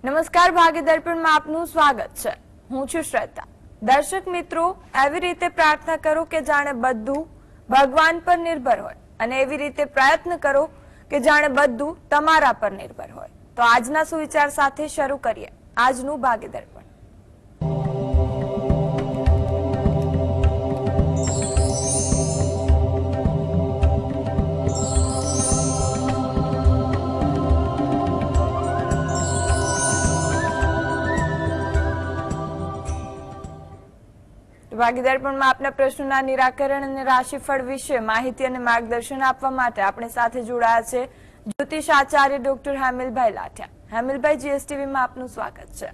નમસ્કાર, ભાગ્ય દર્પણમાં આપનું સ્વાગત છે. હું છું શ્રદ્ધા. દર્શક મિત્રો, એવી રીતે પ્રાર્થના કરો કે જાણે બધું ભગવાન પર નિર્ભર હોય અને એવી રીતે પ્રયત્ન કરો કે જાણે બધું તમારા પર નિર્ભર હોય. તો આજના સુવિચાર સાથે શરૂ કરીએ આજનું ભાગ્ય દર્પણ. ભાગ્ય દર્પણમાં આપના પ્રશ્નોના નિરાકરણ અને રાશિફળ વિશે માહિતી અને માર્ગદર્શન આપવા માટે આપણે સાથે જોડાયા છે જ્યોતિષ આચાર્ય ડોક્ટર હેમિલભાઈ લાઠિયા. હેમિલભાઈ, જીએસટીવી માં આપનું સ્વાગત છે.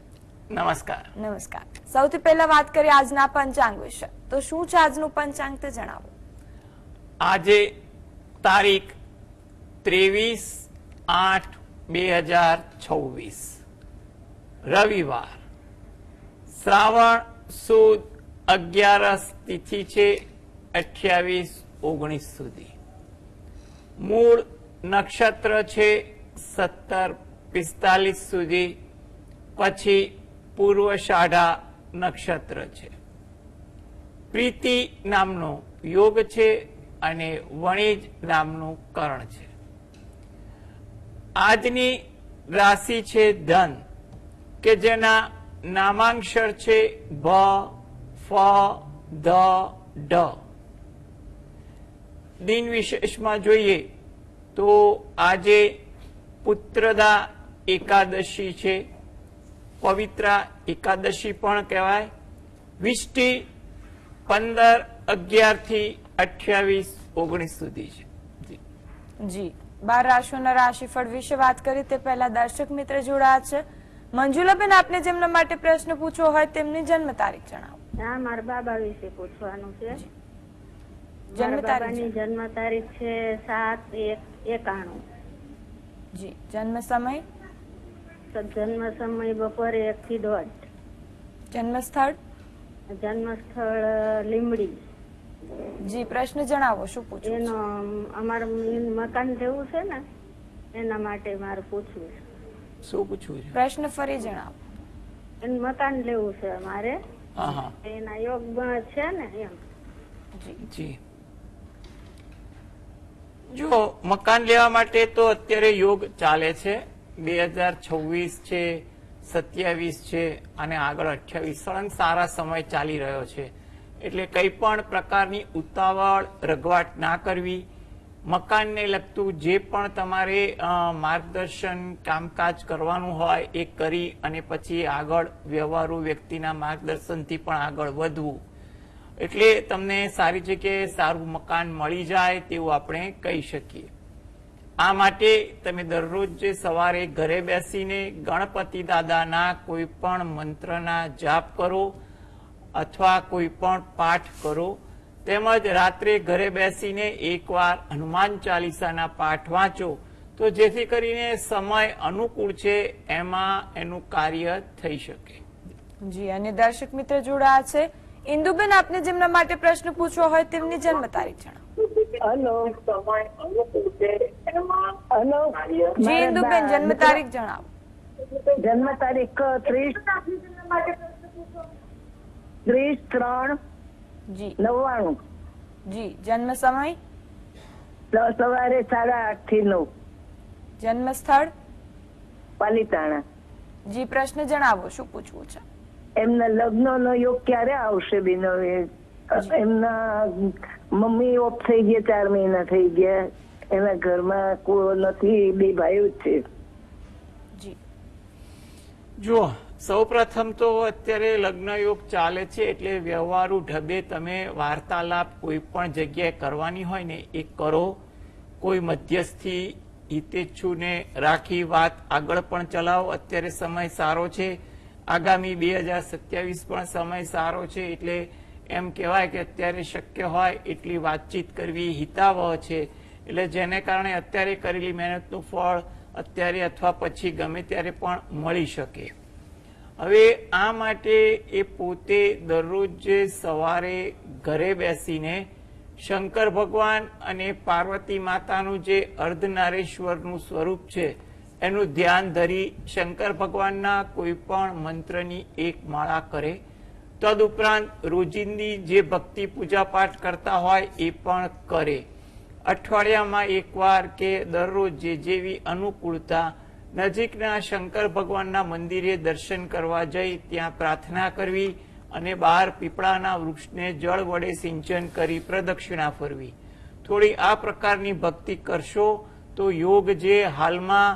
નમસ્કાર. નમસ્કાર. સૌથી પહેલા વાત કરીએ આજના પંચાંગ વિશે. તો શું છે આજનું પંચાંગ તે જણાવો. આજે તારીખ 23/8/2026 રવિવાર, શ્રાવણ સુદ 11 તિથિ છે 28-19 સુધી. મૂળ નક્ષત્ર છે 17-45 સુધી, પછી પૂર્વષાઢા નક્ષત્ર છે. પ્રીતિ નામનો યોગ છે અને વણિજ નામનું કરણ છે. આજની રાશિ છે ધન, કે જેના નામાંક્ષર છે ભ, ફ, ધ, ઢ. દિન વિશેષમાં જોઈએ તો આજે પુત્રદા એકાદશી છે. પવિત્રા એકાદશી પણ કહેવાય. વિષ્ટિ 15/11 થી 28-19 સુધી છે. જી, 12 રાશિઓના રાશિફળ વિશે વાત કરી તે પહેલા દર્શક મિત્ર જોડાયા છે. મંજુલાબેન, આપને જેમના માટે પ્રશ્ન પૂછવો હોય તેમની જન્મ તારીખ જણાવો. હા, મારા બાબા વિશે પૂછવાનું છે. જન્મ તારીખ જન્મ તારીખ છે 7/1/91. જી. જન્મ સમય? જન્મ સમય બપોરે 1 થી 1:30. જન્મ સ્થળ? જન્મ સ્થળ લીમડી. જી. પ્રશ્ન જણાવો, શું પૂછવું એનો અમારે મકાન લેવું છે ને, એના માટે મારે પૂછવું છે. શું પૂછવું છે? પ્રશ્ન ફરી જણાવો. એનું મકાન લેવું છે મારે. હા, એના યોગ છે ને એમ. જી. જો મકાન લેવા માટે તો અત્યારે યોગ ચાલે છે. 2026 છે, 27 છે અને આગળ 28 સળંગ સારા સમય ચાલી રહ્યો છે. એટલે કંઈ પણ પ્રકારની ઉતાવળ રઘવાટ ના કરવી. મકાનને લગતું જે પણ તમારે માર્ગદર્શન કામકાજ કરવાનું હોય એ કરી અને પછી આગળ વ્યવહારુ વ્યક્તિના માર્ગદર્શનથી પણ આગળ વધવું, એટલે તમને સારી જગ્યાએ સારું મકાન મળી જાય તેવું આપણે કહી શકીએ. આ માટે તમે દરરોજ સવારે ઘરે બેસીને ગણપતિ દાદાના કોઈ પણ મંત્રના જાપ કરો અથવા કોઈ પણ પાઠ કરો, તેમજ રાત્રે ઘરે બેસીને એકવાર હનુમાન ચાલીસાના પાઠ વાંચો, તો જેથી કરીને સમય અનુકૂળ છે એમાં એનું કાર્ય થઈ શકે. જી. અને દર્શક મિત્ર જોડાયા છે ઇન્દુબેન, આપને જેમના માટે પ્રશ્ન પૂછવો હોય તેમની જન્મ તારીખ જણાવો. હેલો. જી ઇન્દુબેન, જન્મ તારીખ જણાવો. જન્મ તારીખ 30/3/99. જી. જી. જન્મ સમય? સવારે 8:30 થી 9. જન્મ સ્થળ? પાલીતાણા. જી. પ્રશ્ન જણાવો, શું પૂછવું છે? એમના લગ્નનો યોગ ક્યારે આવશે બેનો? એમના મમ્મી ઓફ થઈ ગયા, 4 મહિના થઈ ગયા. એના ઘરમાં કોઈ નથી, 2 ભાઈઓ જ છે. જી. જુઓ, સૌ પ્રથમ તો અત્યારે લગ્ન યોગ ચાલે છે, એટલે વ્યવહારુ ઢબે તમે વાર્તાલાપ કોઈ પણ જગ્યાએ કરવાની હોય ને એ કરો. કોઈ મધ્યસ્થી હિતેચ્છુને રાખી વાત આગળ પણ ચલાવો. અત્યારે સમય સારો છે. આગામી 2027 પણ સમય સારો છે. એટલે એમ કહેવાય કે અત્યારે શક્ય હોય એટલી વાતચીત કરવી હિતાવહ છે. એટલે જેને કારણે અત્યારે કરેલી મહેનતનું ફળ અત્યારે અથવા પછી ગમે ત્યારે પણ મળી શકે. હવે આ માટે એ પોતે દરરોજ સવારે ઘરે બેસીને શંકર ભગવાન અને પાર્વતી માતાનું જે અર્ધનારેશ્વરનું સ્વરૂપ છે એનું ધ્યાન ધરી શંકર ભગવાનના કોઈ પણ મંત્રની એક માળા કરે. તદુપરાંત રોજિંદી જે ભક્તિ પૂજા પાઠ કરતા હોય એ પણ કરે. અઠવાડિયામાં એકવાર કે દરરોજ જે જેવી અનુકૂળતા નજીકના શંકર ભગવાનના મંદિરે દર્શન કરવા જઈ ત્યાં પ્રાર્થના કરવી અને બહાર પીપળાના વૃક્ષને જળ વડે સિંચન કરી પ્રદક્ષિણા ફરવી. થોડી આ પ્રકારની ભક્તિ કરશો તો યોગ જે હાલમાં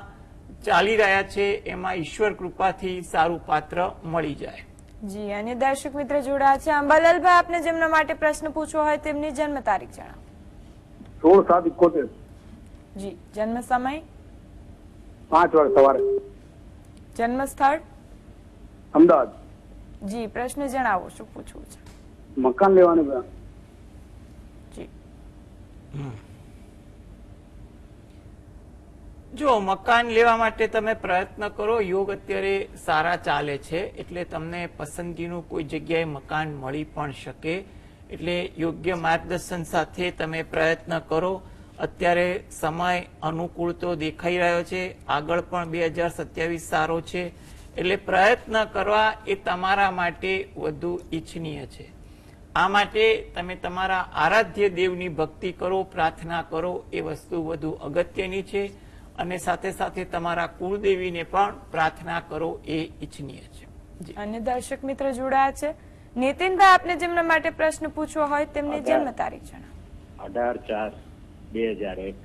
ચાલી રહ્યા છે એમાં ઈશ્વર કૃપાથી સારું પાત્ર મળી જાય. જી, અને દર્શક મિત્ર જોડાયા છે અંબાલાલભાઈ, આપને જેમના માટે પ્રશ્ન પૂછવો હોય તેમની જન્મ તારીખ જણાવો. 16/7/71. જી, જન્મ સમય, 5 વાગે સવારે, જન્મ સ્થળ. અમદાવાદ. જી, પ્રશ્ન જણાવો, શું પૂછવું છે? મકાન લેવાનું છે. જી, જો મકાન લેવા માટે તમે પ્રયત્ન કરો, યોગ અત્યારે સારા ચાલે છે એટલે તમને પસંદગીનું કોઈ જગ્યાએ મકાન મળી પણ શકે. એટલે યોગ્ય માર્ગદર્શન સાથે તમે પ્રયત્ન કરો. અત્યારે સમય અનુકૂળ તો દેખાઈ રહ્યો છે, આગળ પણ 2027 સારો છે એટલે પ્રયત્ન કરવા એ તમારા માટે વધુ ઈચ્છનીય છે. આ માટે તમે તમારા આરાધ્ય દેવની ભક્તિ કરો, પ્રાર્થના કરો, એ વસ્તુ વધુ અગત્યની છે. અને સાથે સાથે તમારા કુળદેવીને પણ પ્રાર્થના કરો એ ઈચ્છનીય છે. અને દર્શક મિત્ર જોડાયા છે નીતિનભાઈ, આપને જેમના માટે પ્રશ્ન પૂછવો હોય તેમની જન્મ તારીખ જણાવો. 18/4/2001.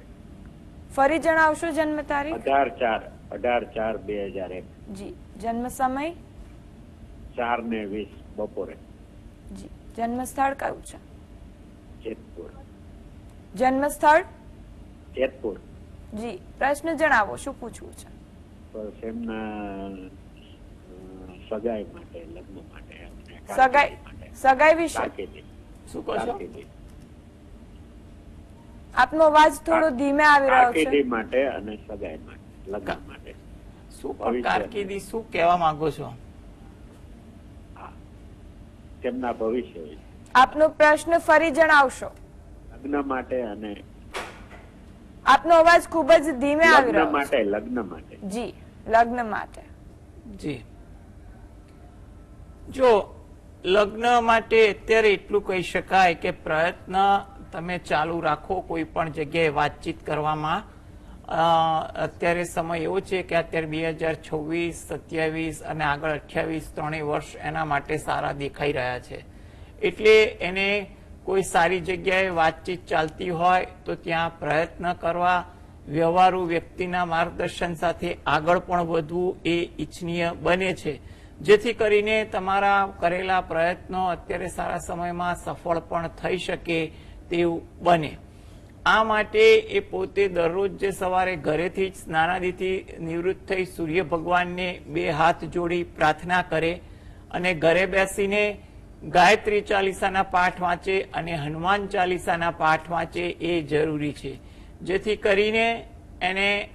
ફરી જણાવશો જન્મ તારીખ? 18/4/2001. જી, જન્મ સમય? 4:20 બપોરે. જી, જન્મ સ્થળ કયું છે? જેતપુર. જન્મ સ્થળ? જેતપુર. જી, પ્રશ્ન જણાવો, શું પૂછવું છે? બસ એમના સગાઈ માટે, લગ્ન માટે અને સગાઈ, સગાઈ વિશે કારકિર્દી. શું કહો છો? કારકિર્દી. આપનો અવાજ થોડો ધીમે આવી રહ્યો કારકિર્દી છે. માટે અને સગાઈ માટે, લગ્ન માટે. શું પણ કારકિર્દી શું કહેવા માંગો છો? તેમના ભવિષ્ય વિશે. આપનો પ્રશ્ન ફરી જણાવશો? લગ્ન માટે અને આપનો અવાજ ખૂબ જ ધીમે આવી લગ્ન રહ્યો છે. માટે, લગ્ન માટે. જી, લગ્ન માટે. જી, જો લગ્ન માટે અત્યારે એટલું કહી શકાય કે પ્રયત્ન તમે ચાલુ રાખો કોઈ પણ જગ્યાએ વાતચીત કરવામાં. અત્યારે સમય એવો છે કે અત્યારે 2026, 27 અને આગળ 28 ત્રણેય વર્ષ એના માટે સારા દેખાઈ રહ્યા છે. એટલે એને કોઈ સારી જગ્યાએ વાતચીત ચાલતી હોય તો ત્યાં પ્રયત્ન કરવા, વ્યવહારુ વ્યક્તિના માર્ગદર્શન સાથે આગળ પણ વધવું એ ઈચ્છનીય બને છે, જેથી કરીને તમારા કરેલા પ્રયત્નો અત્યારે સારા સમયમાં સફળ પણ થઈ શકે તેવું બને. આ માટે એ પોતે દરરોજ જે સવારે ઘરેથી જ સ્નાનાદિથી નિવૃત્ત થઈ સૂર્ય ભગવાનને 2 હાથ જોડી પ્રાર્થના કરે અને ઘરે બેસીને ગાયત્રી ચાલીસાના પાઠ વાંચે અને હનુમાન ચાલીસાના પાઠ વાંચે એ જરૂરી છે, જેથી કરીને એને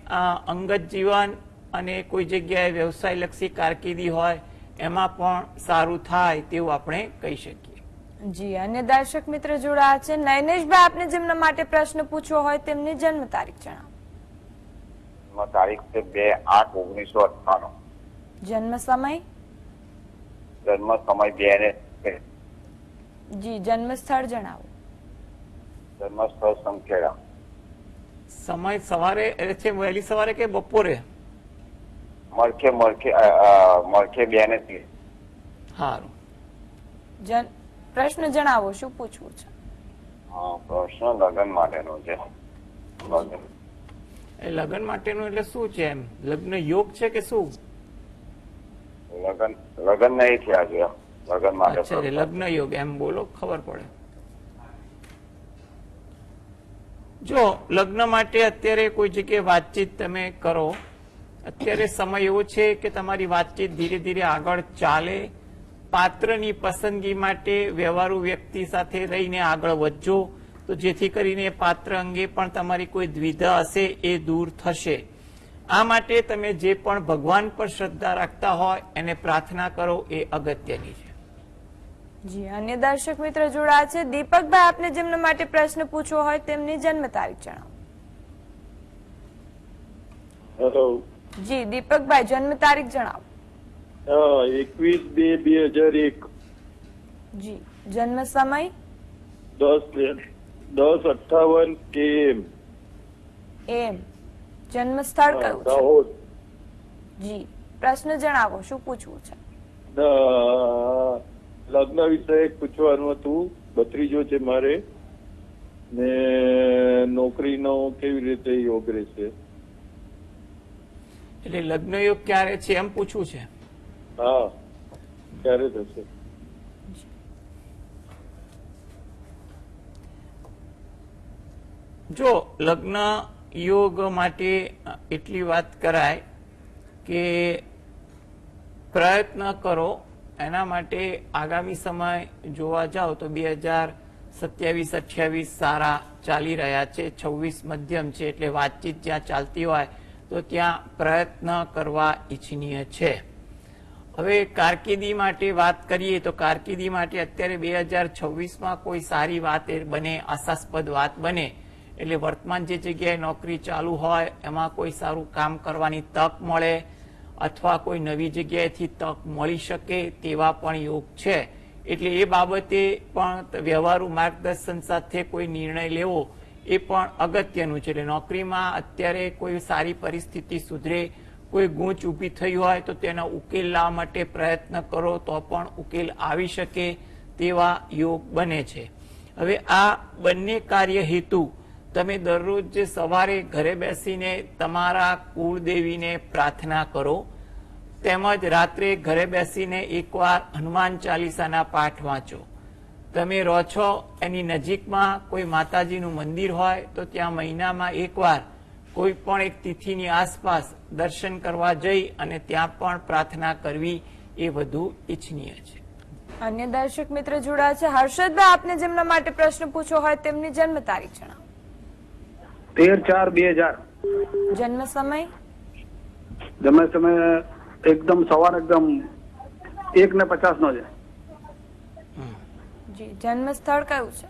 અંગત જીવન અને કોઈ જગ્યાએ વ્યવસાયલક્ષી કારકિર્દી હોય એમાં પણ સારું થાય તેવું આપણે કહી શકીએ. જી, અને દર્શક મિત્ર જોડાયા છે નૈનેશભાઈ, આપને જેમના માટે પ્રશ્ન પૂછવો હોય તેમની જન્મ તારીખ જણાવો. તારીખ છે 2/8/1998. જન્મ સમય? જન્મ સમય 2 જી, જન્મ સ્થળ જણાવો. જન્મ સ્થળ સંખેડા. સમય સવારે છે, વહેલી સવારે કે બપોરે? મળખે 2:30. સારું. પ્રશ્ન જણાવો, શું પૂછવું છે? પ્રશ્ન લગ્ન માટેનો છે. એ લગ્ન માટેનું એટલે શું છે? એમ લગ્ન યોગ છે કે શું? લગ્ન નહીં થયા છે, લગ્ન માટે. અચ્છા, લગ્ન યોગ એમ બોલો, ખબર પડે. જો લગ્ન માટે અત્યારે કોઈ જગ્યાએ વાતચીત તમે કરો, અત્યારે સમય એવો છે કે તમારી વાતચીત ધીરે ધીરે આગળ ચાલે. પાત્રની પસંદગી માટે વ્યવહારુ વ્યક્તિ સાથે રહીને આગળ વધજો, તો જેથી કરીને પાત્ર અંગે પણ તમારી કોઈ દ્વિધા હશે એ દૂર થશે. આ માટે તમે જે પણ ભગવાન પર શ્રદ્ધા રાખતા હોય એને પ્રાર્થના કરો એ અગત્યની છે. જી, અન્ય દર્શક મિત્ર જોડાયા છે દીપકભાઈ, આપને જેમના માટે પ્રશ્ન પૂછવો હોય તેમની જન્મ તારીખ જણાવો. હેલો. જી દીપકભાઈ જન્મ તારીખ જણાવો. 21/2/2001 જી જન્મ સમય 10:58 km એમ. જન્મ સ્થળ કયું છે? દાહોદ. જી પ્રશ્ન જણાવો, શું પૂછવું છે? લગ્ન વિશે પૂછવાનું હતું. ભત્રીજો છે મારે ને નોકરીનો કેવી રીતે યોગ રહેશે? એટલે લગ્ન યોગ ક્યારે છે એમ પૂછવું છે. હા, ક્યારે થશે? જો લગ્ન યોગ માટે એટલી વાત કરાય કે પ્રયત્ન કરો. એના માટે આગામી સમય જોવા જાઓ તો 2027-28 સારા ચાલી રહ્યા છે. 26 મધ્યમ છે, એટલે વાતચીત જ્યાં ચાલતી હોય તો ત્યાં પ્રયત્ન કરવા ઈચ્છનીય છે. હવે કારકિર્દી માટે વાત કરીએ તો કારકિર્દી માટે અત્યારે 2026માં કોઈ સારી વાત બને, આશાસ્પદ વાત બને એટલે વર્તમાન જે જગ્યાએ નોકરી ચાલુ હોય એમાં કોઈ સારું કામ કરવાની તક મળે અથવા કોઈ નવી જગ્યાએથી તક મળી શકે તેવા પણ યોગ છે. એટલે એ બાબતે પણ વ્યવહારુ માર્ગદર્શન સાથે કોઈ નિર્ણય લેવો એ પણ અગત્યનું છે. એટલે નોકરીમાં અત્યારે કોઈ સારી પરિસ્થિતિ સુધરે, કોઈ ગૂંચ ઊભી થઈ હોય તો તેનો ઉકેલ લાવવા માટે પ્રયત્ન કરો તો પણ ઉકેલ આવી શકે તેવા યોગ બને છે. હવે આ બંને કાર્ય હેતુ તમે દરરોજ સવારે ઘરે બેસીને તમારા કુળદેવીને પ્રાર્થના કરો, તેમજ રાત્રે ઘરે બેસીને એકવાર હનુમાન ચાલીસાના પાઠ વાંચો. તમે રહો છો એની નજીકમાં કોઈ માતાજીનું મંદિર હોય તો ત્યાં મહિનામાં એકવાર કોઈ પણ એક તિથિની આસપાસ દર્શન કરવા જઈ અને ત્યાં પણ પ્રાર્થના કરવી એ વધુ ઈચ્છનીય છે. અન્ય દર્શક મિત્ર જોડાયા છે. હર્ષદભાઈ, આપને જેમના માટે પ્રશ્ન પૂછવો હોય તેમની જન્મ તારીખ જણાવો. 13/4/2000 જન્મ સમય જન્મ સમય એકદમ સવાર એકદમ 1:50 નો છે. જી જન્મ સ્થળ કયું છે?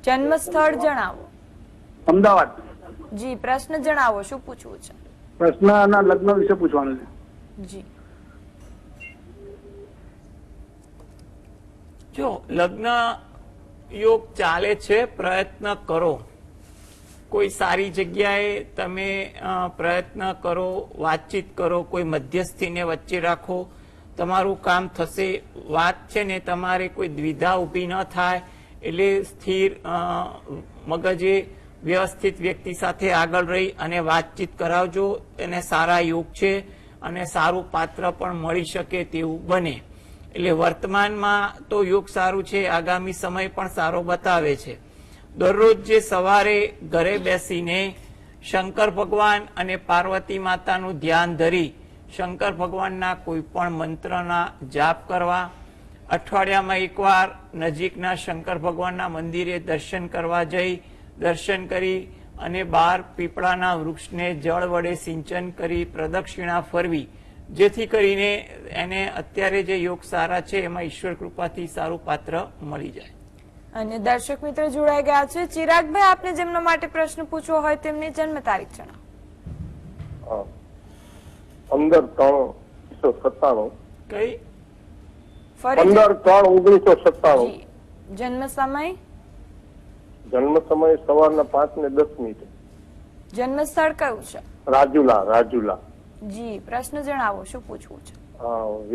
જન્મ સ્થળ જણાવો. અમદાવાદ. જી પ્રશ્ન જણાવો, શું પૂછવું છે? પ્રશ્નના લગ્ન વિશે પૂછવાનું છે. જી જો લગ્ન યોગ ચાલે છે, પ્રયત્ન કરો. કોઈ સારી જગ્યાએ તમે પ્રયત્ન કરો, વાતચીત કરો, કોઈ મધ્યસ્થીને વચ્ચે રાખો, તમારું કામ થશે. વાત છે ને તમારે કોઈ દ્વિધા ઊભી ન થાય એટલે સ્થિર મગજે વ્યવસ્થિત વ્યક્તિ સાથે આગળ રહી અને વાતચીત કરાવજો. એને સારા યોગ છે અને સારું પાત્ર પણ મળી શકે તેવું બને. એટલે વર્તમાનમાં તો યોગ સારું છે, આગામી સમય પણ સારો બતાવે છે. દરરોજ જે સવારે ઘરે બેસીને શંકર ભગવાન અને પાર્વતી માતાનું ધ્યાન ધરી શંકર ભગવાનના કોઈ પણ મંત્રના જાપ કરવા. અઠવાડિયામાં એકવાર નજીકના શંકર ભગવાનના મંદિરે દર્શન કરવા જઈ દર્શન કરી અને 12 પીપળાના વૃક્ષને જળ વડે સિંચન કરી પ્રદક્ષિણા ફરવી, જેથી કરીને એને અત્યારે જે યોગ સારા છે એમાં ઈશ્વર કૃપાથી સારું પાત્ર મળી જાય. અને દર્શક મિત્ર જોડાઈ ગયા છે. ચિરાગભાઈ, આપને જેમના માટે પ્રશ્ન પૂછવો હોય તેમની જન્મ તારીખ જણાવો. 15/3/1997 કઈ? ફરી 15/3/1997 જી જન્મ સમય જન્મ સમય સવારના 5:10 જન્મ સ્થળ કયું છે? રાજુલા. જી પ્રશ્ન જણાવો, શું પૂછવું છે?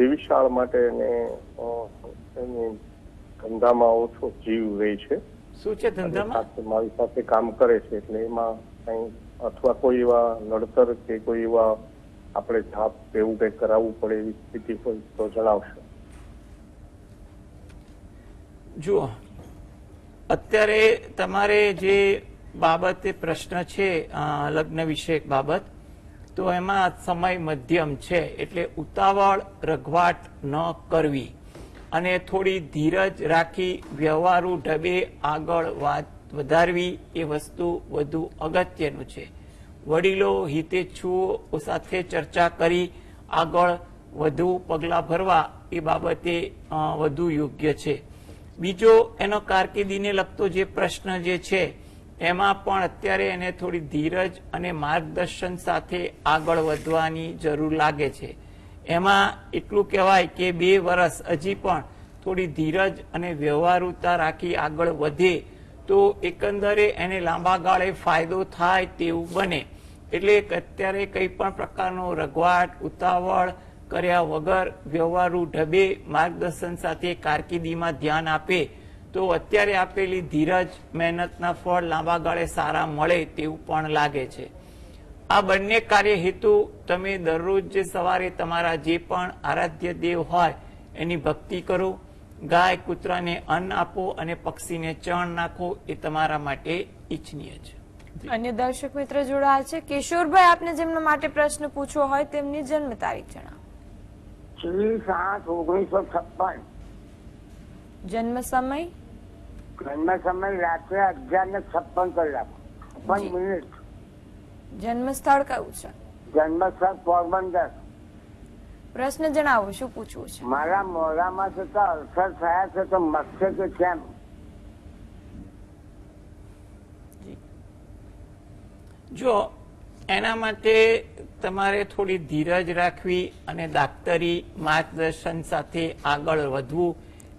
વિશાળ માટે ને એની ધંધામાં ઓછો જીવ રહે છે. શું છે ધંધામાં? મારી સાથે કામ કરે છે એટલે એમાં કઈ અથવા કોઈ એવા નડતર કે કોઈ એવા આપણે ધાપ એવું કઈ કરાવવું પડે એવી સ્થિતિ હોય તો જણાવશો. જુઓ, અત્યારે તમારે જે બાબતે પ્રશ્ન છે લગ્ન વિષયક બાબત, તો એમાં સમય મધ્યમ છે. એટલે ઉતાવળ રઘવાટ ન કરવી અને થોડી ધીરજ રાખી વ્યવહારુ ઢબે આગળ વાત વધારવી એ વસ્તુ વધુ અગત્યનું છે. વડીલો હિતેચ્છુઓ સાથે ચર્ચા કરી આગળ વધુ પગલાં ભરવા એ બાબતે વધુ યોગ્ય છે. બીજો એનો કારકિર્દીને લગતો જે પ્રશ્ન જે છે એમાં પણ અત્યારે એને થોડી ધીરજ અને માર્ગદર્શન સાથે આગળ વધવાની જરૂર લાગે છે. એમાં એટલું કહેવાય કે 2 વર્ષ હજી પણ થોડી ધીરજ અને વ્યવહારુતા રાખી આગળ વધે તો એકંદરે એને લાંબા ગાળે ફાયદો થાય તેવું બને. એટલે અત્યારે કંઈ પણ પ્રકારનો રઘવાટ ઉતાવળ કર્યા વગર વ્યવહારુ ઢબે માર્ગદર્શન સાથે કારકિર્દીમાં ધ્યાન આપે તો અત્યારે આપેલી ધીરજ મહેનતના ફળ લાંબા ગાળે સારા મળે તેવું પણ લાગે છે. આ બંને કાર્ય હેતુ તમે દરરોજ જે સવારે તમારા જે પણ આરાધ્ય દેવ હોય એની ભક્તિ કરો, ગાય કૂતરાને અન્ન આપો અને પક્ષીને ચણ નાખો, એ તમારા માટે ઈચ્છનીય છે. અન્ય દર્શક મિત્ર જોડાયા છે. કિશોરભાઈ, આપને જેમના માટે પ્રશ્ન પૂછવો હોય તેમની જન્મ તારીખ જણાવો. 6/7/1956. જન્મ સમય? જન્મ સમય રાત્રે 11:56 મિનિટ. જન્મ સ્થળ કયું છે? જન્મ સ્થળ પોરબંદર. પ્રશ્ન જણાવો, શું પૂછવું છે? મારા મોઢામાં જતા અલ્સર થયા છે તો મસ્સે કે કેમ? જો એના માટે તમારે થોડી ધીરજ રાખવી અને દાક્તરી માર્ગદર્શન સાથે આગળ વધવું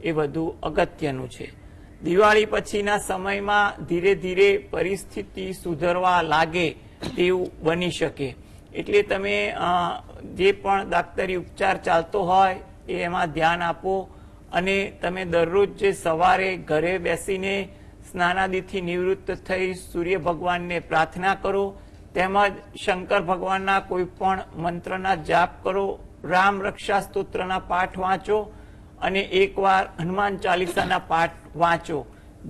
એ વધુ અગત્યનું છે. દિવાળી પછીના સમયમાં ધીરે ધીરે પરિસ્થિતિ સુધરવા લાગે તેવું બની શકે. એટલે તમે જે પણ દાક્તરી ઉપચાર ચાલતો હોય એમાં ધ્યાન આપો અને તમે દરરોજ જે સવારે ઘરે બેસીને સ્નાનાદિથી નિવૃત્ત થઈ સૂર્ય ભગવાનને પ્રાર્થના કરો, તેમજ શંકર ભગવાનના કોઈ પણ મંત્રના જાપ કરો, રામ રક્ષા સ્તોત્રના પાઠ વાંચો અને એકવાર હનુમાન ચાલીસાના પાઠ વાંચો,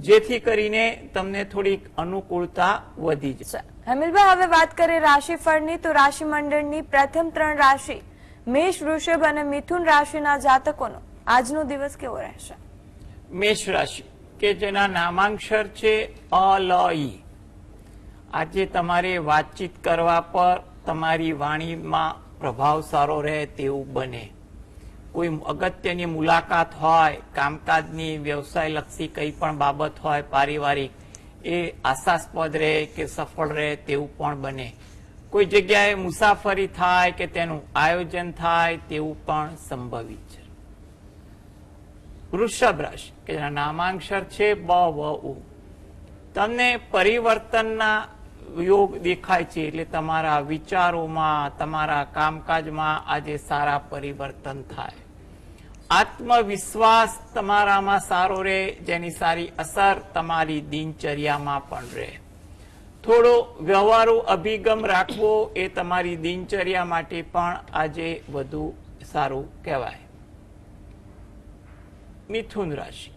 જેથી કરીને તમને થોડીક અનુકૂળતા વધી જાય. હેમિલભાઈ, હવે વાત કરીએ રાશિફળની. તો રાશિ મંડળની પ્રથમ 3 રાશિ મેષ, વૃષભ અને મિથુન રાશિના જાતકોનો આજનો દિવસ કેવો રહેશે? મેષ રાશિ કે જેના નામાંક્ષર છે અ, લ, ઈ. આજે તમારે વાતચીત કરવા પર તમારી વાણીમાં પ્રભાવ સારો રહે તેવું બને. કોઈ અગત્યની મુલાકાત હોય, કામકાજની વ્યવસાયલક્ષી કંઈ પણ બાબત હોય પારિવારિક, એ આશાસ્પદ રહે કે સફળ રહે તેવું પણ બને. કોઈ જગ્યાએ મુસાફરી થાય કે તેનું આયોજન થાય તેવું પણ સંભવિત છે. વૃષભ રાશિ કે જેના નામાંક્ષર છે બ, વ, ઉ. તમને પરિવર્તનના યોગ દેખાય છે. એટલે તમારા વિચારોમાં, તમારા કામકાજમાં આજે સારા પરિવર્તન થાય. આત્મવિશ્વાસ તમારામાં સારો રહે, જેની સારી અસર તમારી દિનચર્યામાં પણ રહે. થોડો વ્યવહારુ અભિગમ રાખવો એ તમારી દિનચર્યા માટે પણ આજે વધુ સારું કહેવાય. મિથુન રાશિ,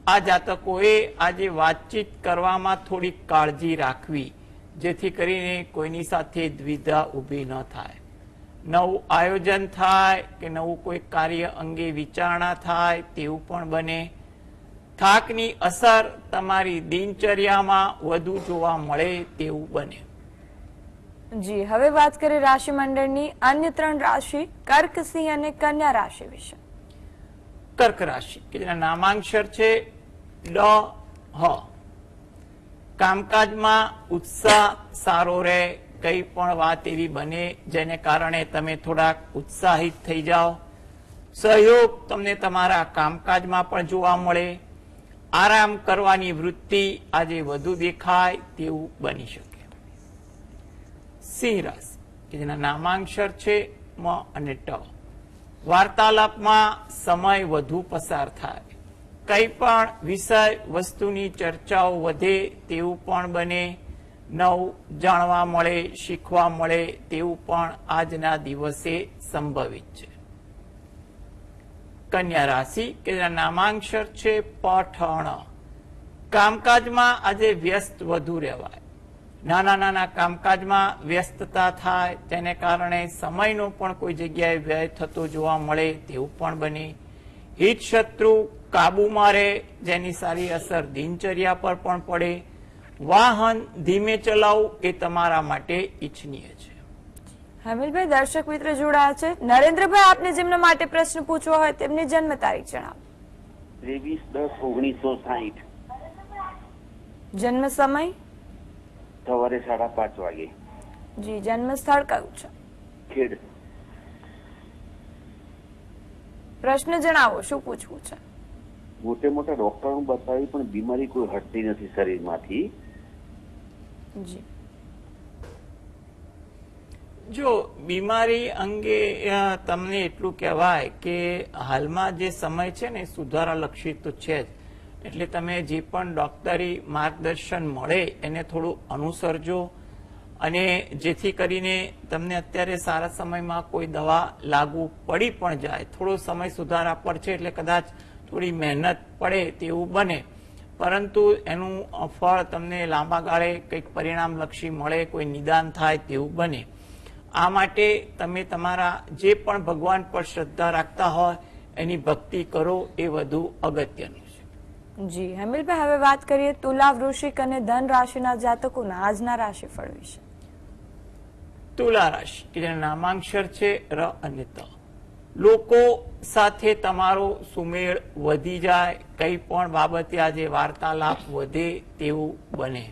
આ જાતકોએ આજે વાતચીત કરવામાં થોડી કાળજી રાખવી, જેથી કરીને કોઈની સાથે દ્વિધા ઊભી ન થાય. નવું આયોજન થાય કે નવું કોઈ કાર્ય અંગે વિચારણા થાય તેવું પણ બને. થાકની અસર તમારી દિનચર્યામાં વધુ જોવા મળે તેવું બને. જી, હવે વાત કરીએ રાશિ મંડળની અન્ય 3 રાશિ કર્ક, સિંહ અને કન્યા રાશિ વિશે. કર્ક રાશિ કે જેના નામાંક્ષર છે ડ, હ. કામકાજમાં ઉત્સાહ સારો રહે. કઈ પણ વાત એવી બને જેને કારણે તમે થોડાક ઉત્સાહિત થઈ જાઓ. સહયોગ તમને તમારા કામકાજમાં પણ જોવા મળે. આરામ કરવાની વૃત્તિ આજે વધુ દેખાય તેવું બની શકે. સિંહ રાશિ કે જેના નામાંક્ષર છે મ અને ટ. વાર્તાલાપમાં સમય વધુ પસાર થાય. કઈ પણ વિષય વસ્તુની ચર્ચાઓ વધે તેવું પણ બને. નવું જાણવા મળે, શીખવા મળે તેવું પણ આજના દિવસે સંભવિત છે. કન્યા રાશિ કે જેના નામાંક્ષર છે પ, ઠ, ણ. કામકાજમાં આજે વ્યસ્ત વધુ રહેવાય. નાના નાના કામકાજમાં વ્યસ્તતા થાય, તેને કારણે સમયનો પણ કોઈ જગ્યાએ વ્યય થતો જોવા મળે તેવું પણ બને. હિત શત્રુ કાબુમાં રહે, જેની સારી અસર દિનચર્યા પર પણ પડે. વાહન ધીમે ચલાવવું એ તમારા માટે ઈચ્છનીય છે. હમીલભાઈ, દર્શક મિત્ર જોડાયા છે. નરેન્દ્રભાઈ, આપને જેમના માટે પ્રશ્ન પૂછવો હોય તેમની જન્મ તારીખ જણાવો. 23/10/1960. જન્મ સમય? સવારે 5:30 વાગે. જી, જન્મ સ્થળ કયું છે? ખેડ. પ્રશ્ન જણાવો, શું પૂછવું છે? મોટે મોટા ડોક્ટરો બતાવી પણ બીમારી કોઈ હટતી નથી શરીરમાંથી. જી, જો બીમારી અંગે તમને એટલું કહેવાય કે હાલમાં જે સમય છે ને સુધારા લક્ષી તો છે જ, એટલે તમે જે પણ ડોક્ટરી માર્ગદર્શન મળે એને થોડું અનુસરજો, અને જેથી કરીને તમને અત્યારે સારા સમયમાં કોઈ દવા લાગુ પડી પણ જાય, થોડો સમય સુધારા પર છે એટલે કદાચ થોડી મહેનત પડે તેવું બને, પરંતુ એનું ફળ તમને લાંબા ગાળે કંઈક પરિણામલક્ષી મળે, કોઈ નિદાન થાય તેવું બને. આ માટે તમે તમારા જે પણ ભગવાન પર શ્રદ્ધા રાખતા હોય એની ભક્તિ કરો, એ વધુ અગત્યનું છે. જી હેમિલભાઈ, હવે વાત કરીએ તુલા, વૃશ્ચિક અને ધન રાશિના જાતકોના આજના રાશિફળ વિશે. તુલા રાશિ કે જેના નામાંક્ષર છે ર અને ત. લોકો સાથે તમારો સુમેળ વધી જાય, કઈ પણ બાબતે આજે વાર્તાલાપ વધે તેવું બને,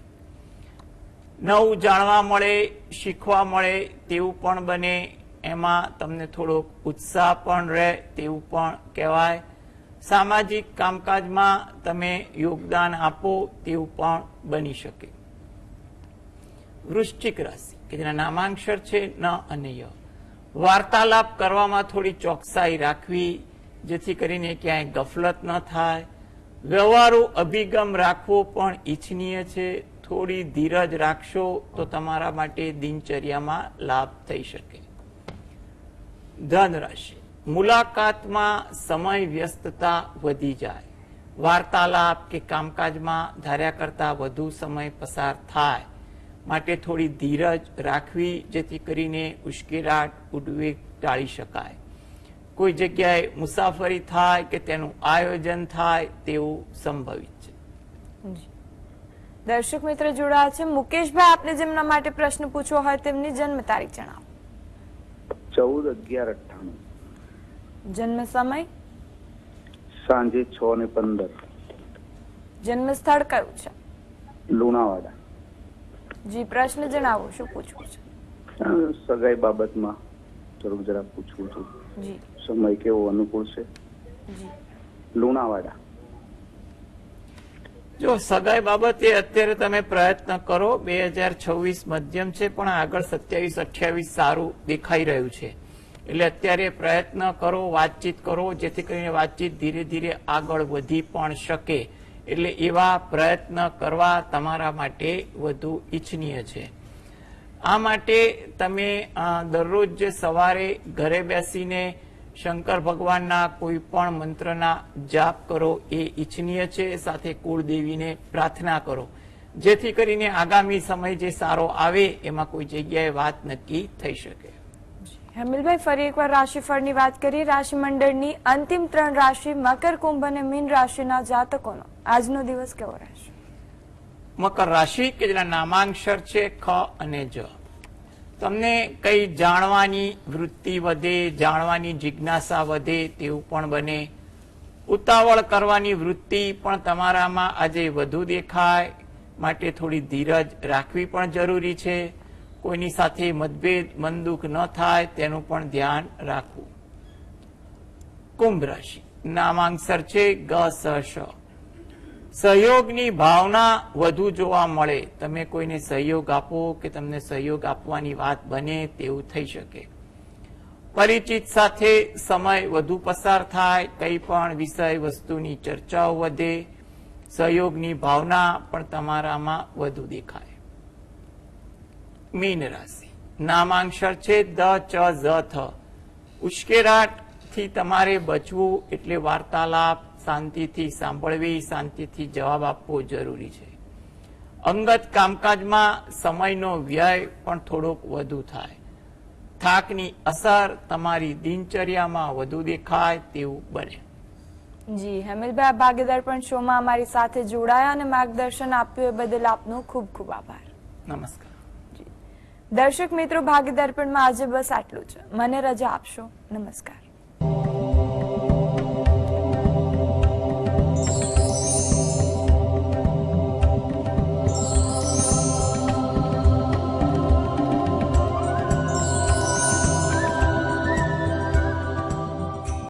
નવું જાણવા મળે, શીખવા મળે તેવું પણ બને, એમાં તમને થોડોક ઉત્સાહ પણ રહે તેવું પણ કહેવાય. સામાજિક કામકાજમાં તમે યોગદાન આપો તેવું પણ બની શકે. વૃશ્ચિક રાશિ કે જેના નામાંક્ષર છે ન અને ય. વાર્તાલાપ કરવામાં થોડી ચોકસાઈ રાખવી, જેથી કરીને ક્યાંય ગફલત ન થાય. વ્યવહારુ અભિગમ રાખવો પણ ઈચ્છનીય છે. થોડી ધીરજ રાખશો તો તમારા માટે દિનચર્યામાં લાભ થઈ શકે. ધન રાશિ, મુલાકાતમાં સમય વ્યસ્તતા વધી જાય, વાર્તાલાપ કે કામકાજમાં ધાર્યા કરતા વધુ સમય પસાર થાય, માટે થોડી ધીરજ રાખવી, જેથી કરીને ઉશ્કેરાટ, ઉદ્વેગ ટાળી શકાય. કોઈ જગ્યાએ મુસાફરી થાય કે તેનું આયોજન થાય તેવું સંભવિત છે. દર્શક મિત્ર જોડાયા છે. મુકેશભાઈ, આપને જેમના માટે પ્રશ્ન પૂછવો હોય તેમની જન્મ તારીખ જણાવો. 14/11/98. જન્મ સમય? સાંજે 6:15. જન્મ સ્થળ કયું છે? લુણાવાડા. જી, પ્રશ્ન જણાવો, શું પૂછવું છે? સગાઈ બાબતમાં જરૂર જરા પૂછવું છું. જી, સમય કેવો અનુકૂળ છે? જી, લુણાવાડા. જો સગાઈ બાબતે અત્યારે તમે પ્રયત્ન કરો, 2026 મધ્યમ છે પણ આગળ 27-28 સારું દેખાઈ રહ્યું છે, એટલે અત્યારે પ્રયત્ન કરો, વાતચીત કરો, જેથી કરીને વાતચીત ધીરે ધીરે આગળ વધી પણ શકે, એટલે એવા પ્રયત્ન કરવા તમારા માટે વધુ ઈચ્છનીય છે. આ માટે તમે દરરોજ જે સવારે ઘરે બેસીને શંકર ભગવાનના કોઈ પણ મંત્રના જાપ કરો, એ ઈચ્છનીય છે. સાથે કુળદેવીને પ્રાર્થના કરો, જેથી કરીને આગામી સમય જે સારો આવે એમાં કોઈ જગ્યાએ વાત નક્કી થઈ શકે. હેમિલભાઈ, ફરી એકવાર રાશિફળની વાત કરીએ. રાશિ મંડળની અંતિમ 3 રાશિ મકર, કુંભ અને મીન રાશિના જાતકોનો આજનો દિવસ કેવો રહેશે? મકર રાશિ કે જેના નામાંક્ષર છે ખ અને જ. તમને કઈ જાણવાની વૃત્તિ વધે, જાણવાની જિજ્ઞાસા વધે તેવું પણ બને. ઉતાવળ કરવાની વૃત્તિ પણ તમારામાં આજે વધુ દેખાય, માટે થોડી ધીરજ રાખવી પણ જરૂરી છે. કોઈની સાથે મતભેદ, મનદુખ ન થાય તેનું પણ ધ્યાન રાખવું. કુંભ રાશિ, નામાંક્ષર છે ગ સ શ. સહયોગની ભાવના વધુ જોવા મળે, તમે કોઈને સહયોગ આપો કે તમને સહયોગ આપવાની વાત બને તેવું થઈ શકે. પરિચિત સાથે સમય વધુ પસાર થાય, કઈ પણ વિષય વસ્તુની ચર્ચાઓ વધે, સહયોગની ભાવના પણ તમારામાં વધુ દેખાય. મીન રાશિ, નામાંક્ષર છે દ ચ ઝ થ. ઉશ્કેરાટથી તમારે બચવું, એટલે વાર્તાલાપ શાંતિથી સાંભળવી, શાંતિથી જવાબ આપવો જરૂરી છે. અંગત કામકાજમાં સમયનો વ્યય પણ થોડોક વધુ થાય. થાકની અસર તમારી દિનચર્યામાં વધુ દેખાય તેવું બને. જી હેમિલભાઈ, ભાગીદાર પણ શોમાં અમારી સાથે જોડાયા અને માર્ગદર્શન આપ્યું એ બદલ આપનો ખૂબ ખૂબ આભાર. નમસ્કાર. દર્શક મિત્રો, ભાગીદાર પણ આજે બસ આટલું જ. મને રજા આપશો. નમસ્કાર.